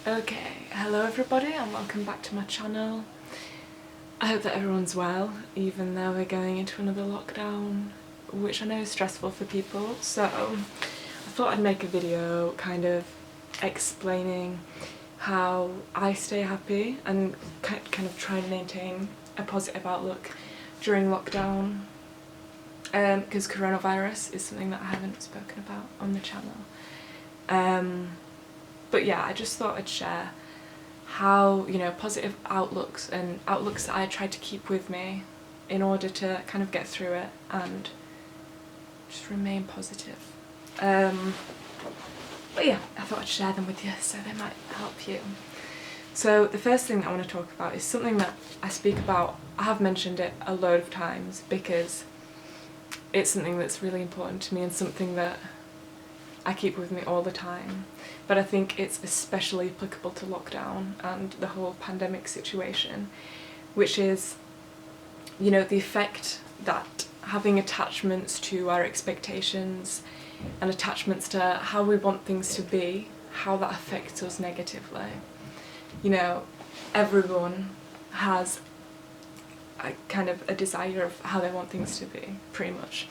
Okay, hello everybody and welcome back to my channel. I hope that everyone's well, even though we're going into another lockdown, which I know is stressful for people, so I thought I'd make a video kind of explaining how I stay happy and kind of try and maintain a positive outlook during lockdown, because coronavirus is something that I haven't spoken about on the channel. But yeah, I just thought I'd share how, positive outlooks and outlooks that I try to keep with me in order to kind of get through it and just remain positive. But yeah, I thought I'd share them with you so they might help you. So the first thing I want to talk about is something that I speak about. I have mentioned it a load of times because it's something that's really important to me and something that I keep with me all the time, but I think it's especially applicable to lockdown and the whole pandemic situation, which is, the effect that having attachments to our expectations and attachments to how we want things to be, how that affects us negatively. Everyone has a desire of how they want things to be, pretty much.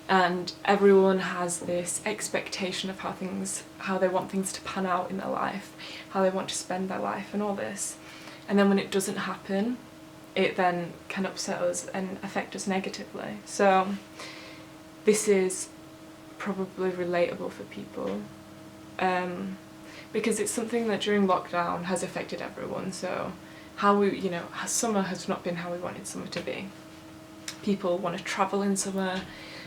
And everyone has this expectation of how they want things to pan out in their life, how they want to spend their life and all this. And then when it doesn't happen, it then can upset us and affect us negatively. So this is probably relatable for people, because it's something that during lockdown has affected everyone. So summer has not been how we wanted summer to be. People want to travel in summer,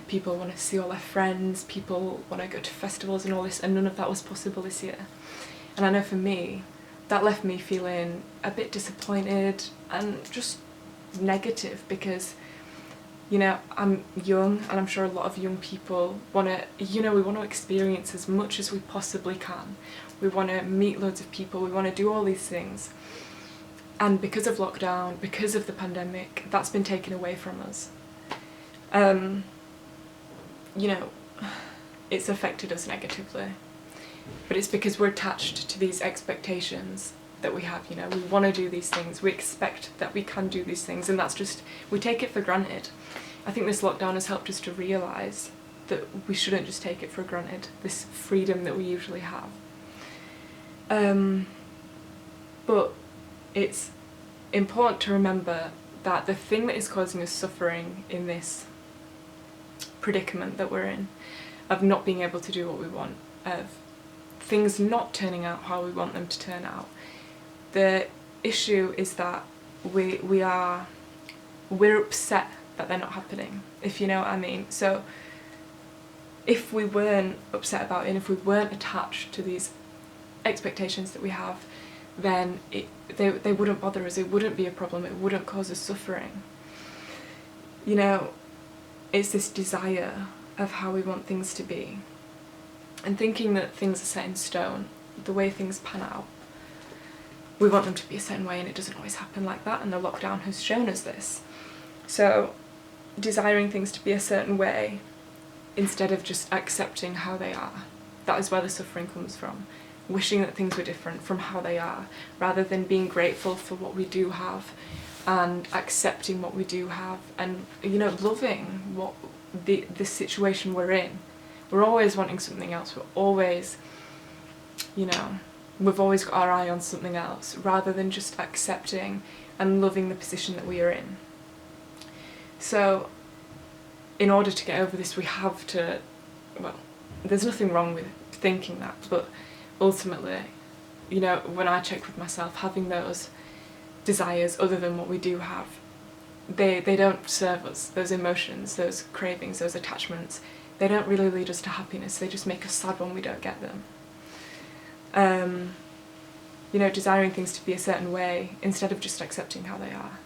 people want to see all their friends, people want to go to festivals and all this, and none of that was possible this year. And I know for me, that left me feeling a bit disappointed and just negative because, I'm young and I'm sure a lot of young people want to, we want to experience as much as we possibly can. We want to meet loads of people, we want to do all these things. And because of lockdown, because of the pandemic, that's been taken away from us. It's affected us negatively. But it's because we're attached to these expectations that we have, we want to do these things, we expect that we can do these things, and that's just, we take it for granted. I think this lockdown has helped us to realise that we shouldn't just take it for granted, this freedom that we usually have. But it's important to remember that the thing that is causing us suffering in this predicament that we're in, of not being able to do what we want, of things not turning out how we want them to turn out, the issue is that we're upset that they're not happening, if you know what I mean. So if we weren't upset about it and if we weren't attached to these expectations that we have, then they wouldn't bother us, it wouldn't be a problem, it wouldn't cause us suffering. It's this desire of how we want things to be, and thinking that things are set in stone, the way things pan out. We want them to be a certain way and it doesn't always happen like that, and the lockdown has shown us this. So desiring things to be a certain way instead of just accepting how they are, that is where the suffering comes from. Wishing that things were different from how they are, rather than being grateful for what we do have and accepting what we do have, and loving what the situation we're in. We're always wanting something else, we're always, we've always got our eye on something else, rather than just accepting and loving the position that we are in. So in order to get over this, we have to, there's nothing wrong with thinking that, but ultimately, when I check with myself, having those desires other than what we do have, they don't serve us. Those emotions, those cravings, those attachments, they don't really lead us to happiness, they just make us sad when we don't get them. Desiring things to be a certain way instead of just accepting how they are.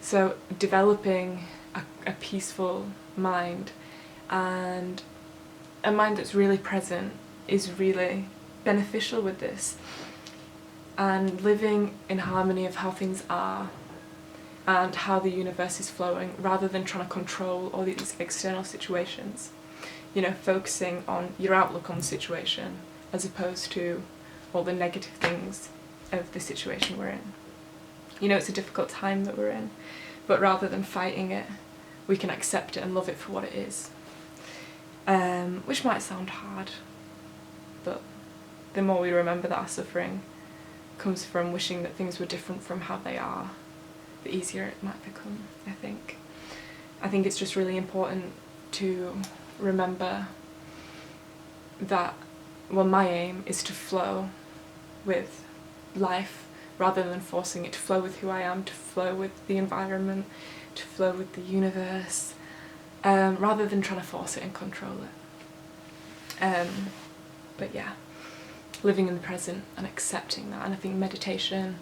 So developing a peaceful mind and a mind that's really present is really beneficial with this, and living in harmony of how things are and how the universe is flowing, rather than trying to control all these external situations. Focusing on your outlook on the situation as opposed to all the negative things of the situation we're in. You know, it's a difficult time that we're in, but rather than fighting it, we can accept it and love it for what it is. Which might sound hard, but the more we remember that our suffering comes from wishing that things were different from how they are, the easier it might become, I think. I think it's just really important to remember that, well, my aim is to flow with life rather than forcing it, to flow with who I am, to flow with the environment, to flow with the universe, rather than trying to force it and control it. But yeah, living in the present and accepting that, and I think meditation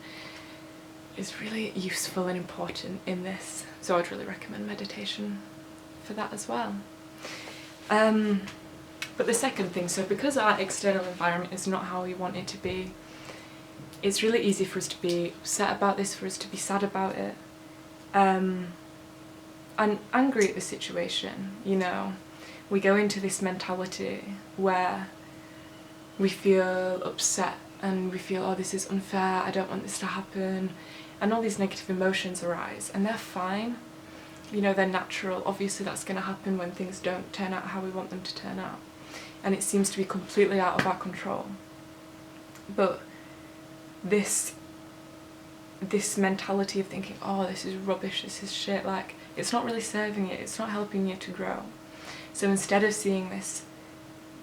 is really useful and important in this, so I'd really recommend meditation for that as well. But the second thing, so because our external environment is not how we want it to be, it's really easy for us to be upset about this, for us to be sad about it, and angry at the situation, you know. We go into this mentality where we feel upset and we feel, oh, this is unfair, I don't want this to happen, and all these negative emotions arise, and they're fine, you know, they're natural. Obviously that's going to happen when things don't turn out how we want them to turn out, and it seems to be completely out of our control. But this mentality of thinking, oh, this is rubbish, this is shit, like, it's not really serving you, it's not helping you to grow. So instead of seeing this,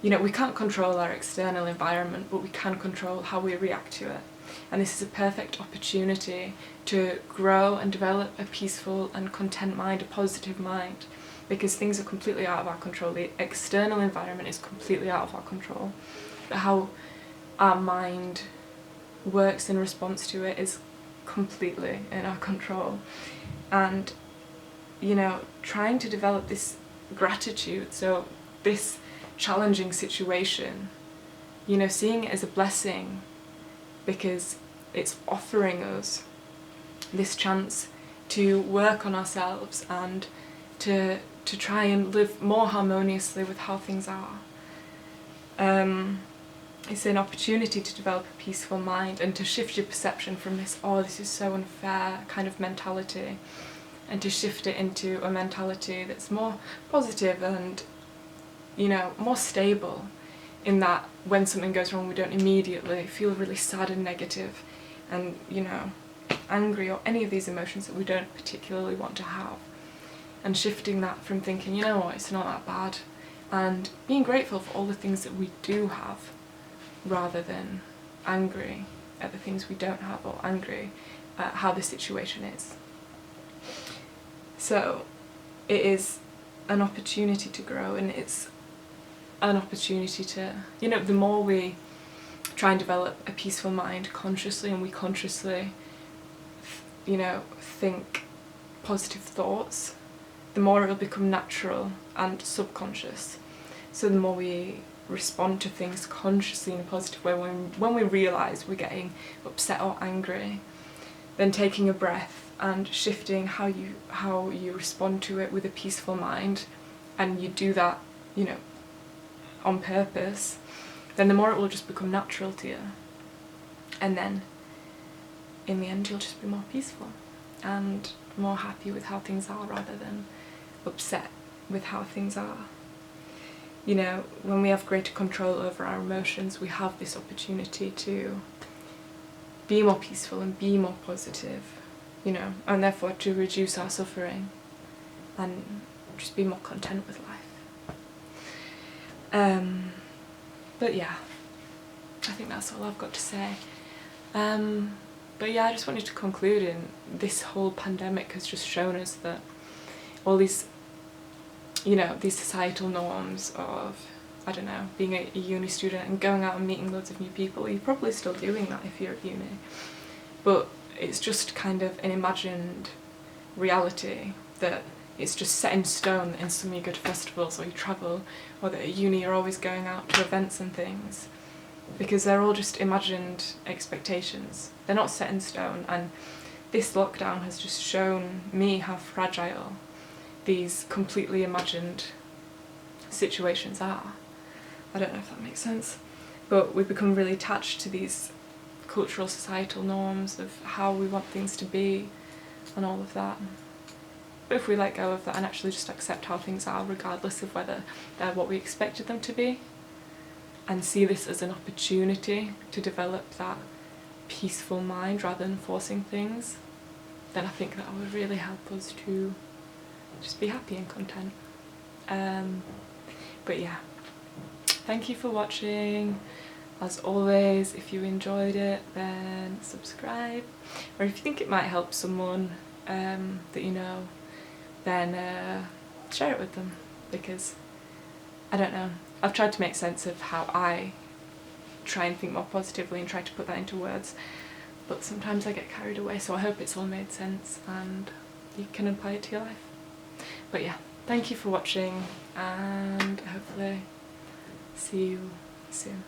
you know, we can't control our external environment, but we can control how we react to it. And this is a perfect opportunity to grow and develop a peaceful and content mind, a positive mind, because things are completely out of our control. The external environment is completely out of our control, but how our mind works in response to it is completely in our control. And, you know, trying to develop this gratitude, so this challenging situation, you know, seeing it as a blessing because it's offering us this chance to work on ourselves and to try and live more harmoniously with how things are. It's an opportunity to develop a peaceful mind and to shift your perception from this, oh, this is so unfair kind of mentality, and to shift it into a mentality that's more positive and, you know, more stable, in that when something goes wrong we don't immediately feel really sad and negative and, you know, angry or any of these emotions that we don't particularly want to have, and shifting that from thinking, you know what, it's not that bad, and being grateful for all the things that we do have, rather than angry at the things we don't have or angry at how the situation is. So it is an opportunity to grow, and it's an opportunity to, you know, the more we try and develop a peaceful mind consciously, and we consciously, you know, think positive thoughts, the more it will become natural and subconscious. So the more we respond to things consciously in a positive way, when we realise we're getting upset or angry, then taking a breath and shifting how you respond to it with a peaceful mind, and you do that, you know, on purpose, then the more it will just become natural to you, and then in the end you'll just be more peaceful and more happy with how things are rather than upset with how things are. You know, when we have greater control over our emotions, we have this opportunity to be more peaceful and be more positive, you know, and therefore to reduce our suffering and just be more content with life. But yeah, I think that's all I've got to say. But yeah, I just wanted to conclude in this whole pandemic has just shown us that all these, you know, these societal norms of, I don't know, being a uni student and going out and meeting loads of new people, you're probably still doing that if you're at uni, but it's just kind of an imagined reality that it's just set in stone that in summer you go to festivals or you travel, or that at uni you're always going out to events and things, because they're all just imagined expectations. They're not set in stone, and this lockdown has just shown me how fragile these completely imagined situations are. I don't know if that makes sense. but we become really attached to these cultural societal norms of how we want things to be and all of that. But if we let go of that and actually just accept how things are regardless of whether they're what we expected them to be, and see this as an opportunity to develop that peaceful mind rather than forcing things, then I think that would really help us to just be happy and content. But yeah, thank you for watching. As always, if you enjoyed it, then subscribe, or if you think it might help someone that you know, then share it with them, because I don't know, I've tried to make sense of how I try and think more positively and try to put that into words, but sometimes I get carried away, so I hope it's all made sense and you can apply it to your life. But yeah, thank you for watching, and hopefully see you soon.